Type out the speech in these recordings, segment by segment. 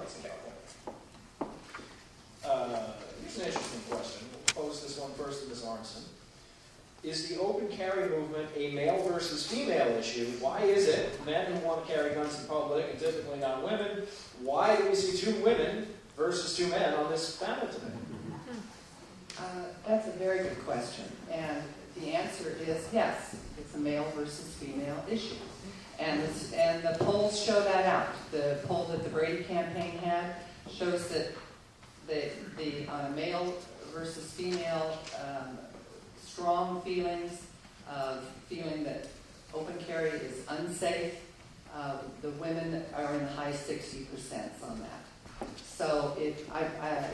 rights about that. Here's an interesting question. We'll pose this one first to Ms. Arnson. Is the open carry movement a male versus female issue? Why is it men who want to carry guns in public and typically not women? Why do we see 2 women versus 2 men on this panel today? That's a very good question. And the answer is yes, it's a male versus female issue. And the polls show that out. The poll that the Brady campaign had shows that on a male versus female, strong feelings of feeling that open carry is unsafe, the women are in the high 60% on that. So it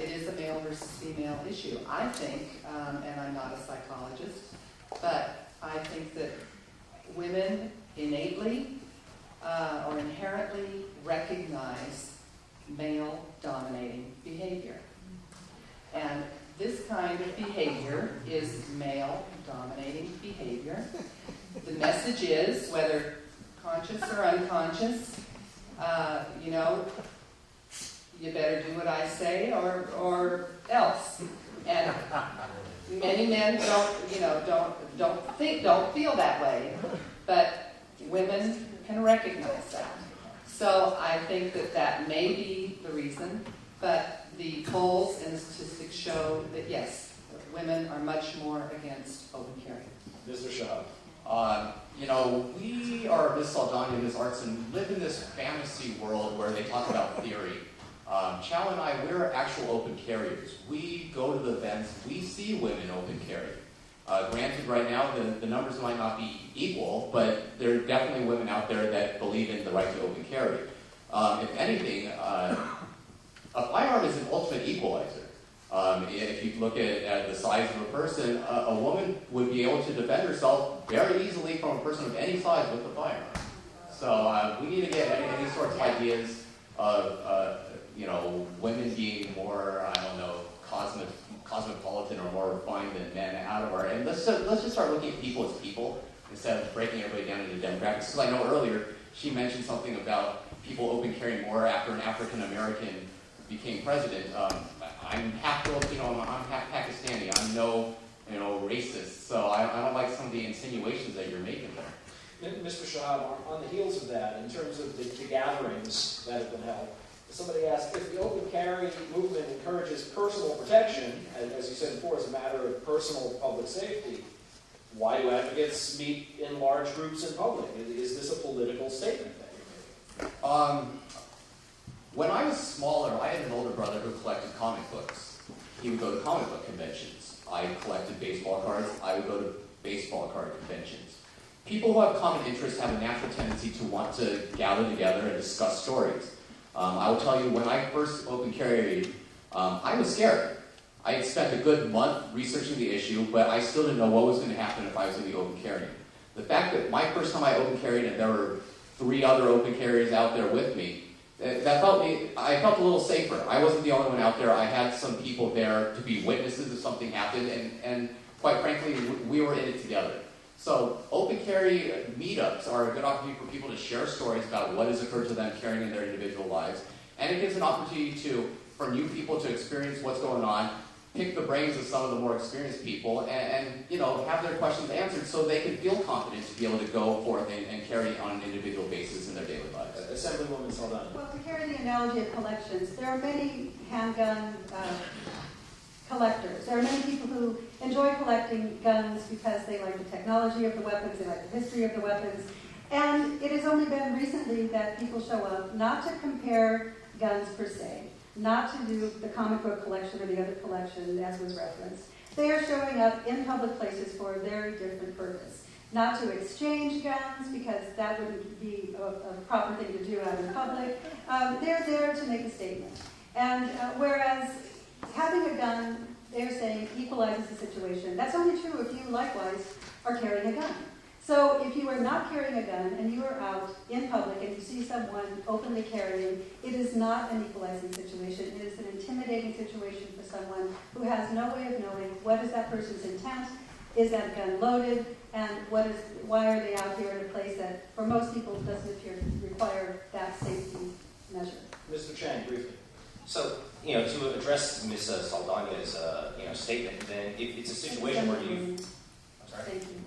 is a male versus female issue. I think, and I'm not a psychologist, but I think that women innately or inherently recognize male-dominating behavior. And this kind of behavior is male-dominating behavior. The message is, whether conscious or unconscious, you better do what I say or else. And many men don't feel that way, but women can recognize that. So I think that may be the reason, but the polls and the statistics show that yes, women are much more against open carry. Mr. Shahab. We are, Ms. Saldana and Ms. Arnson, live in this fantasy world where they talk about theory. Chang and I, we're actual open carriers. We go to the events, we see women open carry. Granted, right now, the numbers might not be equal, but there are definitely women out there that believe in the right to open carry. If anything, a firearm is an ultimate equalizer. If you look at the size of a person, a woman would be able to defend herself very easily from a person of any size with a firearm. So we need to get any sorts of ideas of women being more, cosmopolitan or more refined than men out of our. And let's just start looking at people as people instead of breaking everybody down into demographics. Because I know earlier she mentioned something about people open carrying more after an African American became president. I'm half Filipino, I'm half Pakistani. I'm no racist. So I don't like some of the insinuations that you're making there. Mr. Shahab, on the heels of that, in terms of the gatherings that have been held, somebody asked, if the open carry movement encourages personal protection, as you said before, as a matter of personal public safety, why do advocates meet in large groups in public? Is this a political statement that you're making? When I was smaller, I had an older brother who collected comic books. He would go to comic book conventions. I collected baseball cards. I would go to baseball card conventions. People who have common interests have a natural tendency to want to gather together and discuss stories. I will tell you, when I first open carried, I was scared. I had spent a good month researching the issue, but I still didn't know what was going to happen if I was going to be open carrying. The fact that my first time I open carried and there were 3 other open carriers out there with me, I felt a little safer. I wasn't the only one out there. I had some people there to be witnesses if something happened, and quite frankly, we were in it together. So open carry meetups are a good opportunity for people to share stories about what has occurred to them carrying in their individual lives. And it gives an opportunity for new people to experience what's going on, pick the brains of some of the more experienced people, and have their questions answered so they can feel confident to be able to go forth and carry on an individual basis in their daily lives. Assemblywoman Saldana. Well, to carry the analogy of collections, there are many handgun collectors. There are many people who enjoy collecting guns because they like the technology of the weapons, they like the history of the weapons, and it has only been recently that people show up not to compare guns per se, not to do the comic book collection or the other collection as was referenced. They are showing up in public places for a very different purpose. Not to exchange guns, because that wouldn't be a proper thing to do out in public. They're there to make a statement. And whereas having a gun, they're saying, equalizes the situation. That's only true if you likewise are carrying a gun. So if you are not carrying a gun and you are out in public and you see someone openly carrying, it is not an equalizing situation. It is an intimidating situation for someone who has no way of knowing what is that person's intent, is that gun loaded, and why are they out here in a place that for most people doesn't appear to require that safety measure. Mr. Chang, briefly. So, to address Ms. Saldana's, statement, then if it's a situation where you, I'm sorry, Thank you.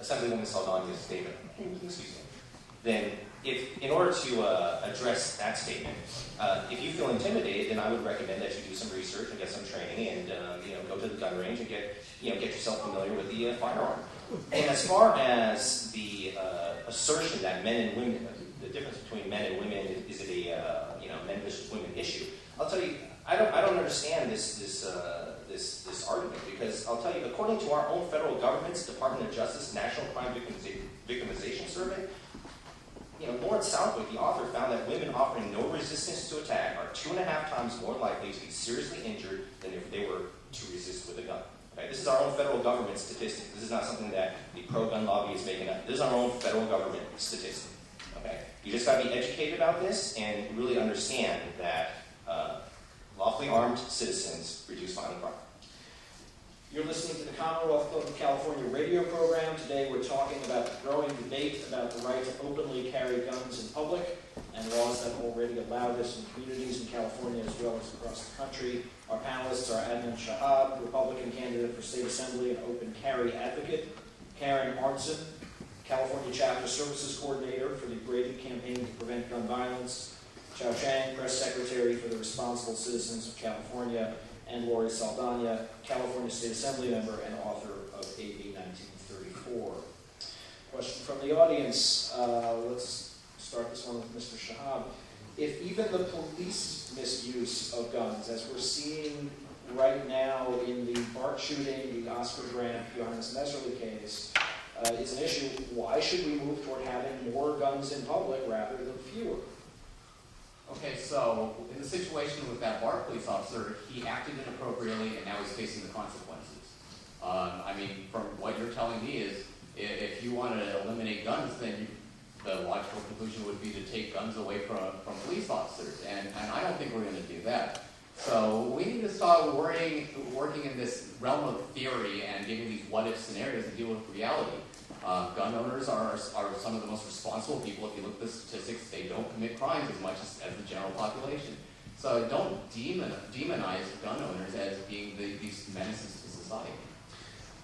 Assemblywoman Saldana's statement, Thank you. excuse me, then if, in order to address that statement, if you feel intimidated, then I would recommend that you do some research and get some training and, go to the gun range and get yourself familiar with the firearm. And as far as the assertion that men and women, the difference between men and women, is it a men versus women issue? I'll tell you, I don't understand this argument, because I'll tell you, according to our own federal government's Department of Justice National Crime Victimization Survey, Lawrence Southwick, the author, found that women offering no resistance to attack are 2.5 times more likely to be seriously injured than if they were to resist with a gun. Okay? This is our own federal government statistic. This is not something that the pro-gun lobby is making up. This is our own federal government statistic. Okay? You just got to be educated about this and really understand that lawfully armed citizens reduce violent crime. You're listening to the Commonwealth Club of California radio program. Today we're talking about the growing debate about the right to openly carry guns in public and laws that already allow this in communities in California as well as across the country. Our panelists are Adnan Shahab, Republican candidate for State Assembly and open carry advocate; Karen Arnson, California Chapter Services Coordinator for the Brady Campaign to Prevent Gun Violence; Chang, Press Secretary for the Responsible Citizens of California; and Lori Saldana, California State Assembly member and author of AB 1934. Question from the audience. Let's start this one with Mr. Shahab. If even the police misuse of guns, as we're seeing right now in the BART shooting, the Oscar Grant, Johannes Messerly case, is an issue, why should we move toward having more guns in public rather than fewer? Okay, so in the situation with that BART police officer, he acted inappropriately and now he's facing the consequences. From what you're telling me is, if you want to eliminate guns, then the logical conclusion would be to take guns away from police officers, and I don't think we're going to do that. So we need to start working in this realm of theory and giving these what-if scenarios and deal with reality. Gun owners are some of the most responsible people. If you look at the statistics, they don't commit crimes as much as the general population. So don't demonize gun owners as being these menaces to society.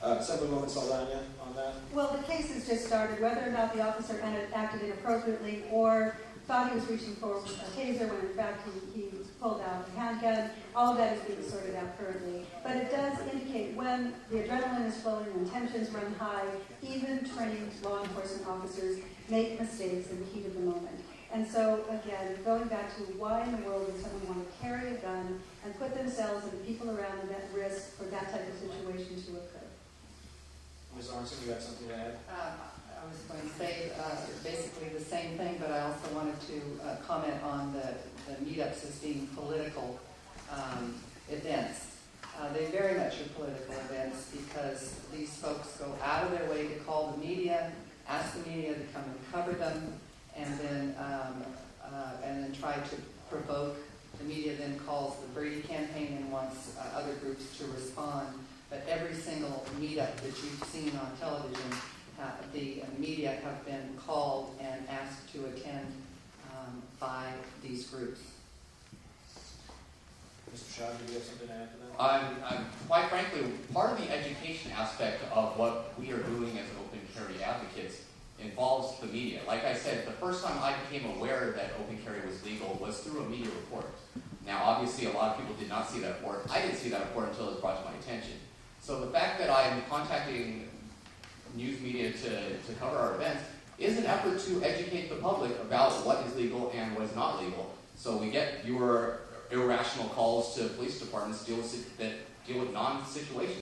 Assemblywoman Saldana on that? Well, the case has just started. Whether or not the officer acted inappropriately or thought he was reaching for a taser when in fact he pulled out a handgun, all of that is being sorted out currently. But it does indicate when the adrenaline is flowing, when tensions run high, even trained law enforcement officers make mistakes in the heat of the moment. And so, again, going back to why in the world would someone want to carry a gun and put themselves and the people around them at risk for that type of situation to occur? Ms. Arnson, you got something to add? I was going to say basically the same thing, but I also wanted to comment on the meetups as being political events. They very much are political events because these folks go out of their way to call the media, ask the media to come and cover them, and then try to provoke. The media then calls the Brady campaign and wants other groups to respond. But every single meetup that you've seen on television, the media have been called and asked to attend by these groups. Mr. Shahab, do you have something to add to that? Quite frankly, part of the education aspect of what we are doing as open carry advocates involves the media. Like I said, the first time I became aware that open carry was legal was through a media report. Now, obviously, a lot of people did not see that report. I didn't see that report until it was brought to my attention. So the fact that I'm contacting news media to cover our events is an effort to educate the public about what is legal and what is not legal. So we get fewer irrational calls to police departments that deal with non-situations.